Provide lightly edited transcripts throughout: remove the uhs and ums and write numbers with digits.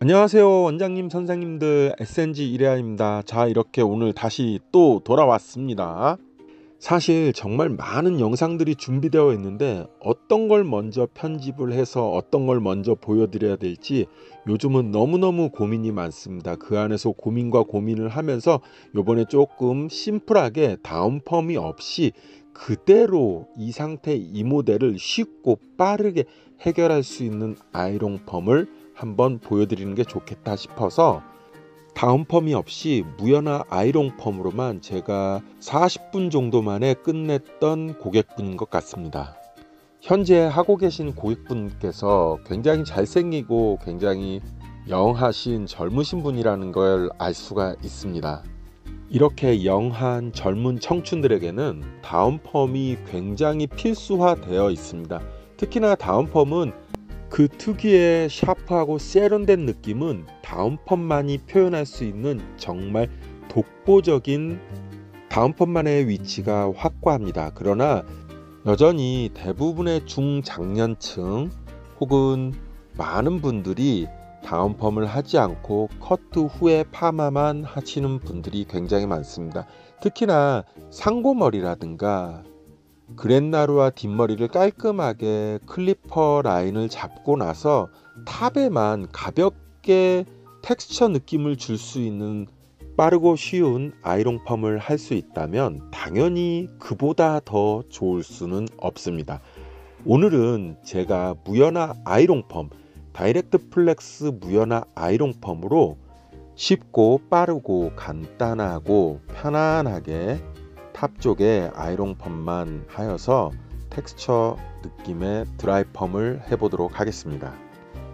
안녕하세요 원장님 선생님들, SNG 이레아입니다. 자, 이렇게 오늘 다시 또 돌아왔습니다. 사실 정말 많은 영상들이 준비되어 있는데 어떤 걸 먼저 편집을 해서 어떤 걸 먼저 보여드려야 될지 요즘은 너무너무 고민이 많습니다. 그 안에서 고민과 고민을 하면서 요번에 조금 심플하게 다운 펌이 없이 그대로 이 상태 이 모델을 쉽고 빠르게 해결할 수 있는 아이롱 펌을 한번 보여드리는 게 좋겠다 싶어서 다운 펌이 없이 무연화 아이롱 펌으로만 제가 40분 정도 만에 끝냈던 고객분인 것 같습니다. 현재 하고 계신 고객분께서 굉장히 잘생기고 굉장히 영하신 젊으신 분이라는 걸 알 수가 있습니다. 이렇게 영한 젊은 청춘들에게는 다운 펌이 굉장히 필수화되어 있습니다. 특히나 다운 펌은 그 특유의 샤프하고 세련된 느낌은 다운 펌만이 표현할 수 있는 정말 독보적인 다운 펌만의 위치가 확고합니다. 그러나 여전히 대부분의 중장년층 혹은 많은 분들이 다운 펌을 하지 않고 커트 후에 파마만 하시는 분들이 굉장히 많습니다. 특히나 상고머리라든가 그랜나루와 뒷머리를 깔끔하게 클리퍼 라인을 잡고 나서 탑에만 가볍게 텍스처 느낌을 줄 수 있는 빠르고 쉬운 아이롱 펌을 할 수 있다면 당연히 그보다 더 좋을 수는 없습니다. 오늘은 제가 무연화 아이롱 펌, 다이렉트 플렉스 무연화 아이롱 펌으로 쉽고 빠르고 간단하고 편안하게 탑 쪽에 아이롱 펌만 하여서 텍스처 느낌의 드라이 펌을 해보도록 하겠습니다.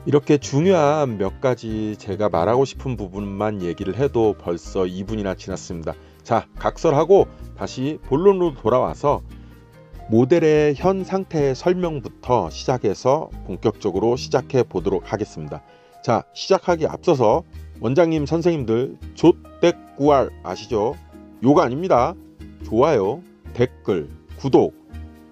이렇게 중요한 몇 가지 제가 말하고 싶은 부분만 얘기를 해도 벌써 2분이나 지났습니다. 자, 각설하고 다시 본론으로 돌아와서 모델의 현 상태의 설명부터 시작해서 본격적으로 시작해 보도록 하겠습니다. 자, 시작하기 앞서서 원장님 선생님들 조댓구알 아시죠? 요거 아닙니다. 좋아요, 댓글, 구독,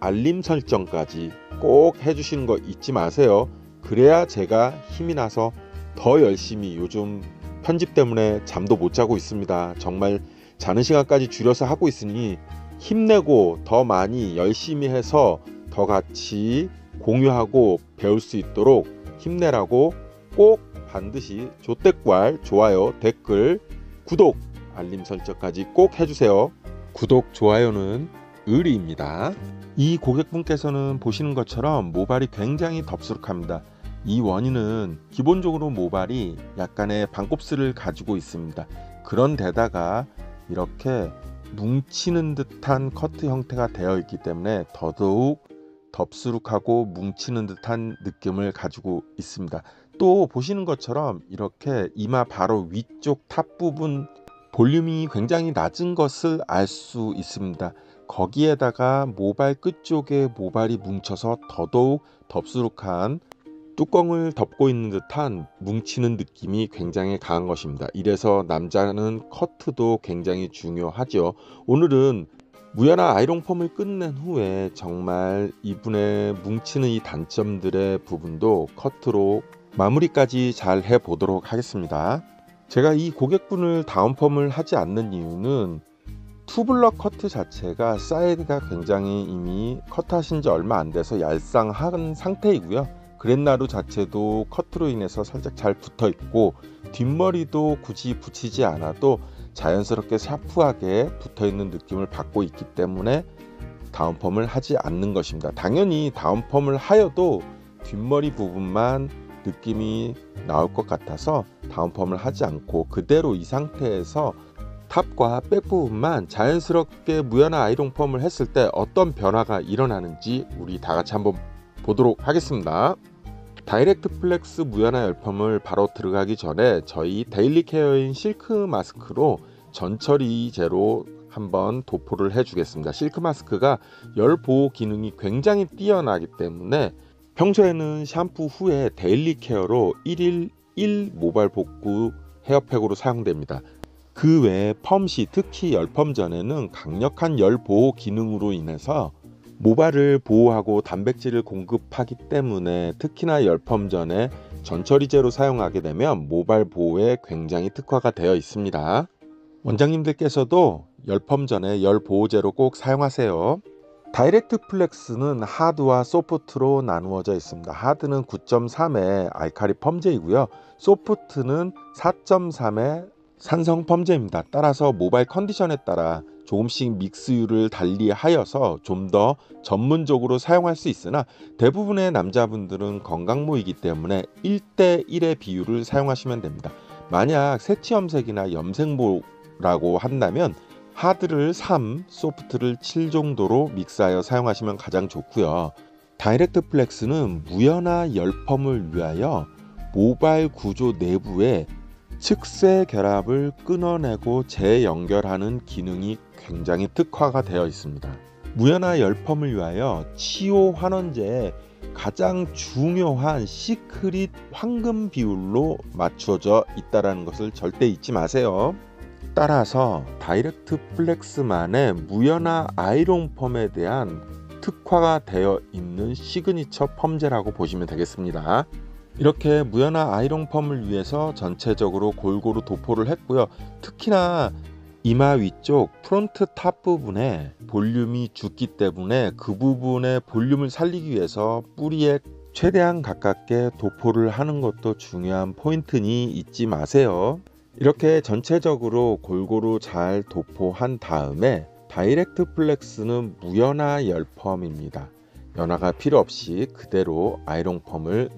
알림 설정까지 꼭 해주시는 거 잊지 마세요. 그래야 제가 힘이 나서 더 열심히, 요즘 편집 때문에 잠도 못 자고 있습니다. 정말 자는 시간까지 줄여서 하고 있으니 힘내고 더 많이 열심히 해서 더 같이 공유하고 배울 수 있도록 힘내라고 꼭 반드시 조댓구알, 좋아요, 댓글, 구독, 알림 설정까지 꼭 해주세요. 구독, 좋아요는 의리입니다. 이 고객분께서는 보시는 것처럼 모발이 굉장히 덥수룩합니다. 이 원인은 기본적으로 모발이 약간의 반곱슬을 가지고 있습니다. 그런데다가 이렇게 뭉치는 듯한 커트 형태가 되어 있기 때문에 더더욱 덥수룩하고 뭉치는 듯한 느낌을 가지고 있습니다. 또 보시는 것처럼 이렇게 이마 바로 위쪽 탑 부분 볼륨이 굉장히 낮은 것을 알 수 있습니다. 거기에다가 모발 끝쪽에 모발이 뭉쳐서 더더욱 덥수룩한 뚜껑을 덮고 있는 듯한 뭉치는 느낌이 굉장히 강한 것입니다. 이래서 남자는 커트도 굉장히 중요하죠. 오늘은 무연화 아이롱 펌을 끝낸 후에 정말 이분의 뭉치는 이 단점들의 부분도 커트로 마무리까지 잘 해보도록 하겠습니다. 제가 이 고객분을 다운 펌을 하지 않는 이유는 투블럭 커트 자체가 사이드가 굉장히 이미 커트하신 지 얼마 안 돼서 얄쌍한 상태이고요. 그랜나루 자체도 커트로 인해서 살짝 잘 붙어 있고 뒷머리도 굳이 붙이지 않아도 자연스럽게 샤프하게 붙어 있는 느낌을 받고 있기 때문에 다운 펌을 하지 않는 것입니다. 당연히 다운 펌을 하여도 뒷머리 부분만 느낌이 나올 것 같아서 다운 펌을 하지 않고 그대로 이 상태에서 탑과 백 부분만 자연스럽게 무연화 아이롱 펌을 했을 때 어떤 변화가 일어나는지 우리 다 같이 한번 보도록 하겠습니다. 다이렉트 플렉스 무연화 열펌을 바로 들어가기 전에 저희 데일리 케어인 실크 마스크로 전처리제로 한번 도포를 해주겠습니다. 실크 마스크가 열 보호 기능이 굉장히 뛰어나기 때문에 평소에는 샴푸 후에 데일리 케어로 1일 1 모발 복구 헤어팩으로 사용됩니다. 그 외에 펌시, 특히 열펌 전에는 강력한 열 보호 기능으로 인해서 모발을 보호하고 단백질을 공급하기 때문에 특히나 열펌 전에 전처리제로 사용하게 되면 모발 보호에 굉장히 특화가 되어 있습니다. 원장님들께서도 열펌 전에 열 보호제로 꼭 사용하세요. 다이렉트 플렉스는 하드와 소프트로 나누어져 있습니다. 하드는 9.3의 알칼리 펌제이고요. 소프트는 4.3의 산성 펌제입니다. 따라서 모발 컨디션에 따라 조금씩 믹스율을 달리하여서 좀 더 전문적으로 사용할 수 있으나 대부분의 남자분들은 건강모이기 때문에 1대1의 비율을 사용하시면 됩니다. 만약 새치염색이나 염색모라고 한다면 하드를 3, 소프트를 7 정도로 믹스하여 사용하시면 가장 좋고요. 다이렉트 플렉스는 무연화 열펌을 위하여 모발 구조 내부에 측세 결합을 끊어내고 재연결하는 기능이 굉장히 특화가 되어 있습니다. 무연화 열펌을 위하여 치오 환원제에 가장 중요한 시크릿 황금 비율로 맞춰져 있다는 것을 절대 잊지 마세요. 따라서 다이렉트 플렉스만의 무연화 아이롱 펌에 대한 특화가 되어 있는 시그니처 펌제라고 보시면 되겠습니다. 이렇게 무연화 아이롱 펌을 위해서 전체적으로 골고루 도포를 했고요. 특히나 이마 위쪽 프론트 탑 부분에 볼륨이 죽기 때문에 그 부분의 볼륨을 살리기 위해서 뿌리에 최대한 가깝게 도포를 하는 것도 중요한 포인트니 잊지 마세요. 이렇게 전체적으로 골고루 잘 도포한 다음에 다이렉트 플렉스는 무연화 열펌입니다. 연화가 필요 없이 그대로 아이롱 펌을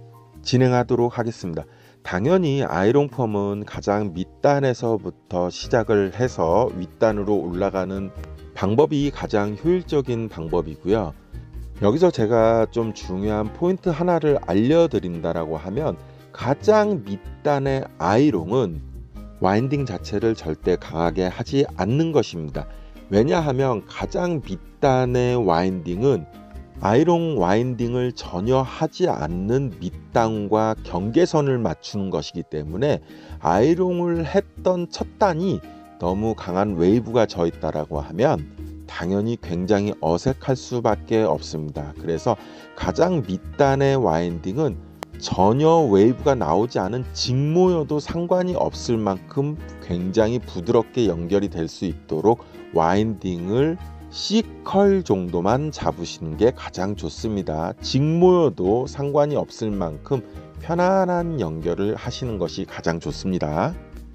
진행하도록 하겠습니다. 당연히 아이롱 펌은 가장 밑단에서부터 시작을 해서 윗단으로 올라가는 방법이 가장 효율적인 방법이고요. 여기서 제가 좀 중요한 포인트 하나를 알려드린다라고 하면 가장 밑단의 아이롱은 와인딩 자체를 절대 강하게 하지 않는 것입니다. 왜냐하면 가장 밑단의 와인딩은 아이롱 와인딩을 전혀 하지 않는 밑단과 경계선을 맞추는 것이기 때문에 아이롱을 했던 첫 단이 너무 강한 웨이브가 져 있다라고 하면 당연히 굉장히 어색할 수밖에 없습니다. 그래서 가장 밑단의 와인딩은 전혀 웨이브가 나오지 않은 직모여도 상관이 없을 만큼 굉장히 부드럽게 연결이 될 수 있도록 와인딩을 C컬 정도만 잡으시는 게 가장 좋습니다. 직모여도 상관이 없을 만큼 편안한 연결을 하시는 것이 가장 좋습니다.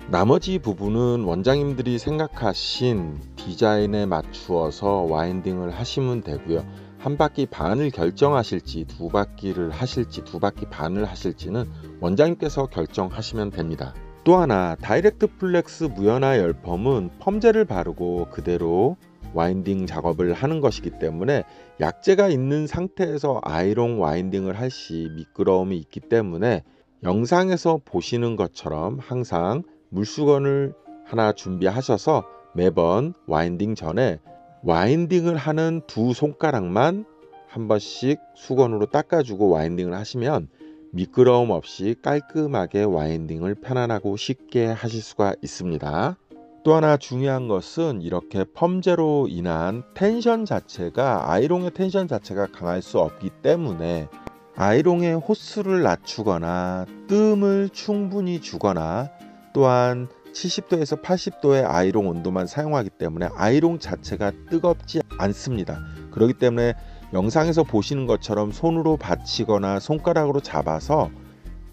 나머지 부분은 원장님들이 생각하신 디자인에 맞추어서 와인딩을 하시면 되고요. 한 바퀴 반을 결정하실지 두 바퀴를 하실지 두 바퀴 반을 하실지는 원장님께서 결정하시면 됩니다. 또 하나 다이렉트 플렉스 무연화 열펌은 펌제를 바르고 그대로 와인딩 작업을 하는 것이기 때문에 약재가 있는 상태에서 아이롱 와인딩을 할 시 미끄러움이 있기 때문에 영상에서 보시는 것처럼 항상 물수건을 하나 준비하셔서 매번 와인딩 전에 와인딩을 하는 두 손가락만 한 번씩 수건으로 닦아주고 와인딩을 하시면 미끄러움 없이 깔끔하게 와인딩을 편안하고 쉽게 하실 수가 있습니다. 또 하나 중요한 것은 이렇게 펌제로 인한 텐션 자체가 아이롱의 텐션 자체가 강할 수 없기 때문에 아이롱의 호스를 낮추거나 뜸을 충분히 주거나 또한 70도에서 80도의 아이롱 온도만 사용하기 때문에 아이롱 자체가 뜨겁지 않습니다. 그렇기 때문에 영상에서 보시는 것처럼 손으로 받치거나 손가락으로 잡아서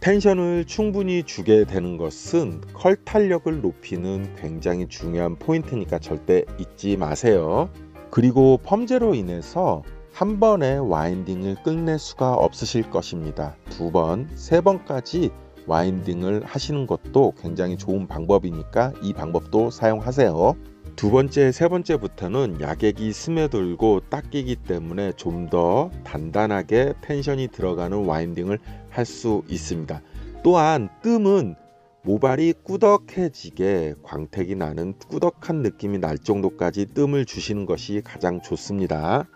텐션을 충분히 주게 되는 것은 컬 탄력을 높이는 굉장히 중요한 포인트니까 절대 잊지 마세요. 그리고 펌제로 인해서 한 번에 와인딩을 끝낼 수가 없으실 것입니다. 두 번, 세 번까지 와인딩을 하시는 것도 굉장히 좋은 방법이니까 이 방법도 사용하세요. 두 번째, 세 번째부터는 약액이 스며들고 닦이기 때문에 좀 더 단단하게 텐션이 들어가는 와인딩을 할 수 있습니다. 또한 뜸은 모발이 꾸덕해지게 광택이 나는 꾸덕한 느낌이 날 정도까지 뜸을 주시는 것이 가장 좋습니다.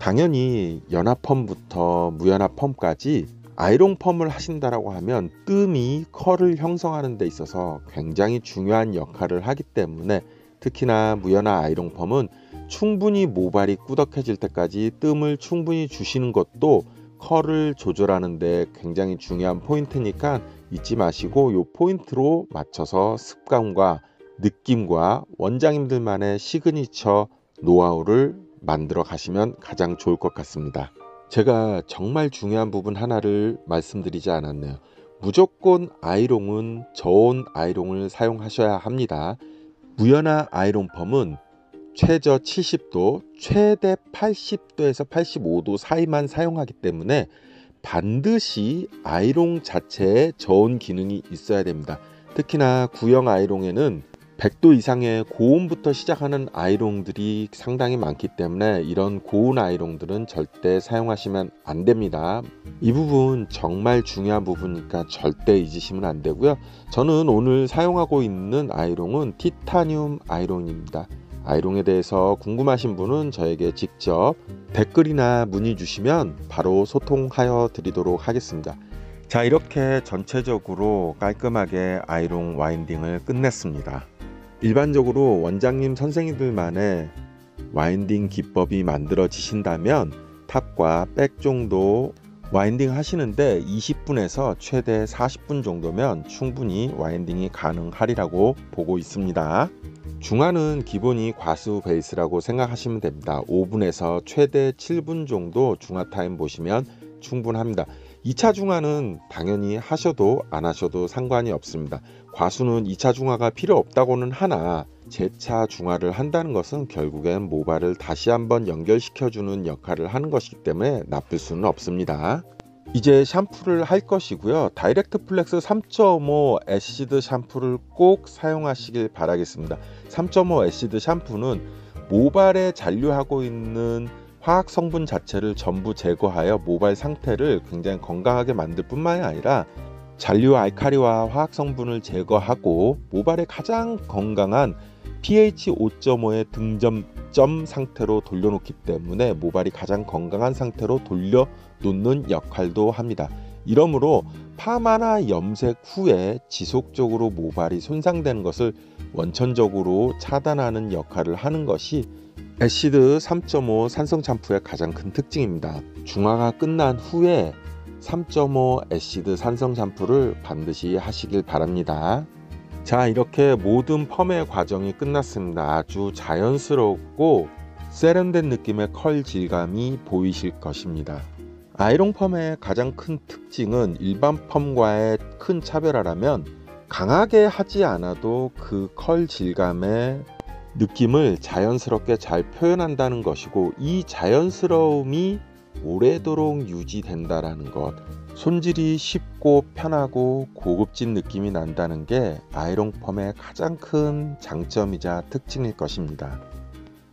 당연히 연화펌부터 무연화펌까지 아이롱 펌을 하신다라고 하면 뜸이 컬을 형성하는 데 있어서 굉장히 중요한 역할을 하기 때문에 특히나 무연화 아이롱 펌은 충분히 모발이 꾸덕해질 때까지 뜸을 충분히 주시는 것도 컬을 조절하는 데 굉장히 중요한 포인트니까 잊지 마시고 요 포인트로 맞춰서 습관과 느낌과 원장님들만의 시그니처 노하우를 만들어 가시면 가장 좋을 것 같습니다. 제가 정말 중요한 부분 하나를 말씀드리지 않았네요. 무조건 아이롱은 저온 아이롱을 사용하셔야 합니다. 무연화 아이롱 펌은 최저 70도, 최대 80도에서 85도 사이만 사용하기 때문에 반드시 아이롱 자체에 저온 기능이 있어야 됩니다. 특히나 구형 아이롱에는 100도 이상의 고온부터 시작하는 아이롱들이 상당히 많기 때문에 이런 고온 아이롱들은 절대 사용하시면 안 됩니다. 이 부분 정말 중요한 부분이니까 절대 잊으시면 안 되고요. 저는 오늘 사용하고 있는 아이롱은 티타늄 아이롱입니다. 아이롱에 대해서 궁금하신 분은 저에게 직접 댓글이나 문의 주시면 바로 소통하여 드리도록 하겠습니다. 자, 이렇게 전체적으로 깔끔하게 아이롱 와인딩을 끝냈습니다. 일반적으로 원장님 선생님들만의 와인딩 기법이 만들어지신다면 탑과 백 정도 와인딩 하시는데 20분에서 최대 40분 정도면 충분히 와인딩이 가능하리라고 보고 있습니다. 중화는 기본이 과수 베이스라고 생각하시면 됩니다. 5분에서 최대 7분 정도 중화 타임 보시면 충분합니다. 2차 중화는 당연히 하셔도 안 하셔도 상관이 없습니다. 과수는 2차 중화가 필요 없다고는 하나 재차 중화를 한다는 것은 결국엔 모발을 다시 한번 연결시켜주는 역할을 하는 것이기 때문에 나쁠 수는 없습니다. 이제 샴푸를 할 것이고요. 다이렉트 플렉스 3.5 애시드 샴푸를 꼭 사용하시길 바라겠습니다. 3.5 애시드 샴푸는 모발에 잔류하고 있는 화학 성분 자체를 전부 제거하여 모발 상태를 굉장히 건강하게 만들 뿐만이 아니라 잔류 알칼리와 화학 성분을 제거하고 모발의 가장 건강한 pH 5.5의 등점점 상태로 돌려놓기 때문에 모발이 가장 건강한 상태로 돌려놓는 역할도 합니다. 이러므로 파마나 염색 후에 지속적으로 모발이 손상되는 것을 원천적으로 차단하는 역할을 하는 것이 애시드 3.5 산성 샴푸의 가장 큰 특징입니다. 중화가 끝난 후에 3.5 애시드 산성 샴푸를 반드시 하시길 바랍니다. 자, 이렇게 모든 펌의 과정이 끝났습니다. 아주 자연스럽고 세련된 느낌의 컬 질감이 보이실 것입니다. 아이롱 펌의 가장 큰 특징은 일반 펌과의 큰 차별화라면 강하게 하지 않아도 그 컬 질감의 느낌을 자연스럽게 잘 표현한다는 것이고, 이 자연스러움이 오래도록 유지된다라는 것, 손질이 쉽고 편하고 고급진 느낌이 난다는 게 아이롱 펌의 가장 큰 장점이자 특징일 것입니다.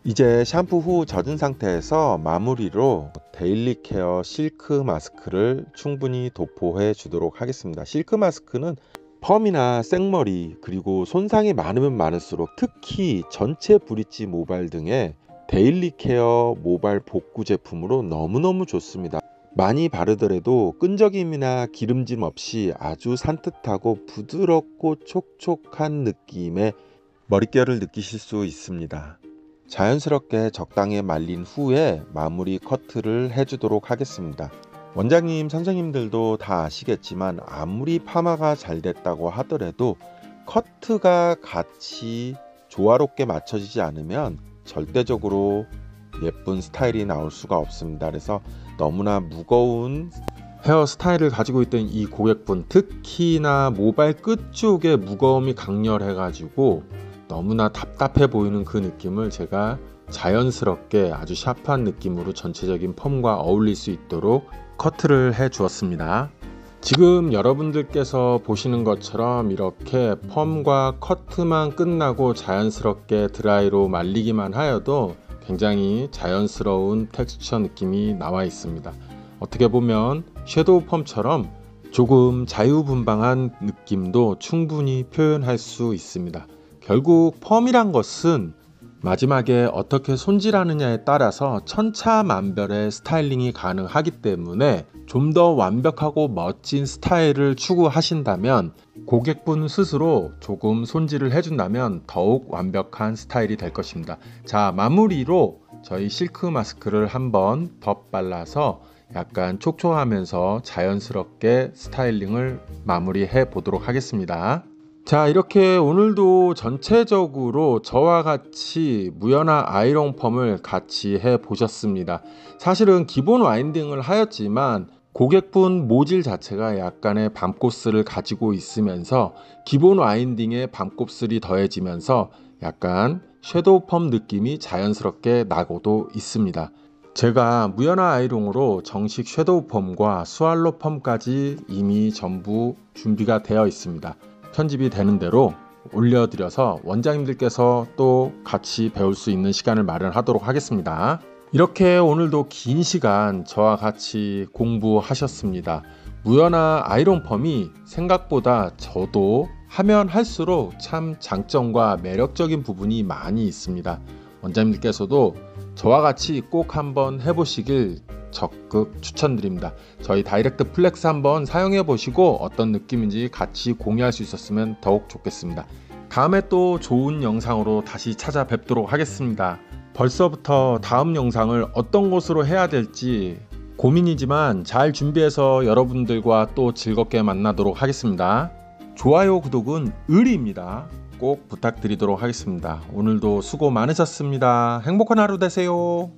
이제 샴푸 후 젖은 상태에서 마무리로 데일리 케어 실크 마스크를 충분히 도포해 주도록 하겠습니다. 실크 마스크는 펌이나 생머리 그리고 손상이 많으면 많을수록 특히 전체 브릿지 모발 등의 데일리 케어 모발 복구 제품으로 너무너무 좋습니다. 많이 바르더라도 끈적임이나 기름짐 없이 아주 산뜻하고 부드럽고 촉촉한 느낌의 머릿결을 느끼실 수 있습니다. 자연스럽게 적당히 말린 후에 마무리 커트를 해주도록 하겠습니다. 원장님 선생님들도 다 아시겠지만 아무리 파마가 잘 됐다고 하더라도 커트가 같이 조화롭게 맞춰지지 않으면 절대적으로 예쁜 스타일이 나올 수가 없습니다. 그래서 너무나 무거운 헤어 스타일을 가지고 있던 이 고객분, 특히나 모발 끝 쪽에 무거움이 강렬해 가지고 너무나 답답해 보이는 그 느낌을 제가 자연스럽게 아주 샤프한 느낌으로 전체적인 펌과 어울릴 수 있도록 커트를 해 주었습니다. 지금 여러분들께서 보시는 것처럼 이렇게 펌과 커트만 끝나고 자연스럽게 드라이로 말리기만 하여도 굉장히 자연스러운 텍스처 느낌이 나와 있습니다. 어떻게 보면 섀도우 펌처럼 조금 자유분방한 느낌도 충분히 표현할 수 있습니다. 결국 펌이란 것은 마지막에 어떻게 손질하느냐에 따라서 천차만별의 스타일링이 가능하기 때문에 좀 더 완벽하고 멋진 스타일을 추구하신다면 고객분 스스로 조금 손질을 해준다면 더욱 완벽한 스타일이 될 것입니다. 자, 마무리로 저희 실크 마스크를 한번 덧발라서 약간 촉촉하면서 자연스럽게 스타일링을 마무리해 보도록 하겠습니다. 자, 이렇게 오늘도 전체적으로 저와 같이 무연화 아이롱 펌을 같이 해 보셨습니다. 사실은 기본 와인딩을 하였지만 고객분 모질 자체가 약간의 밤곱슬을 가지고 있으면서 기본 와인딩에 밤곱슬이 더해지면서 약간 섀도우 펌 느낌이 자연스럽게 나고도 있습니다. 제가 무연화 아이롱으로 정식 섀도우 펌과 스왈로 펌까지 이미 전부 준비가 되어 있습니다. 편집이 되는 대로 올려드려서 원장님들께서 또 같이 배울 수 있는 시간을 마련하도록 하겠습니다. 이렇게 오늘도 긴 시간 저와 같이 공부하셨습니다. 무연화 아이롱 펌이 생각보다 저도 하면 할수록 참 장점과 매력적인 부분이 많이 있습니다. 원장님들께서도 저와 같이 꼭 한번 해보시길 적극 추천드립니다. 저희 다이렉트 플렉스 한번 사용해 보시고 어떤 느낌인지 같이 공유할 수 있었으면 더욱 좋겠습니다. 다음에 또 좋은 영상으로 다시 찾아뵙도록 하겠습니다. 벌써부터 다음 영상을 어떤 것으로 해야 될지 고민이지만 잘 준비해서 여러분들과 또 즐겁게 만나도록 하겠습니다. 좋아요, 구독은 의리입니다. 꼭 부탁드리도록 하겠습니다. 오늘도 수고 많으셨습니다. 행복한 하루 되세요.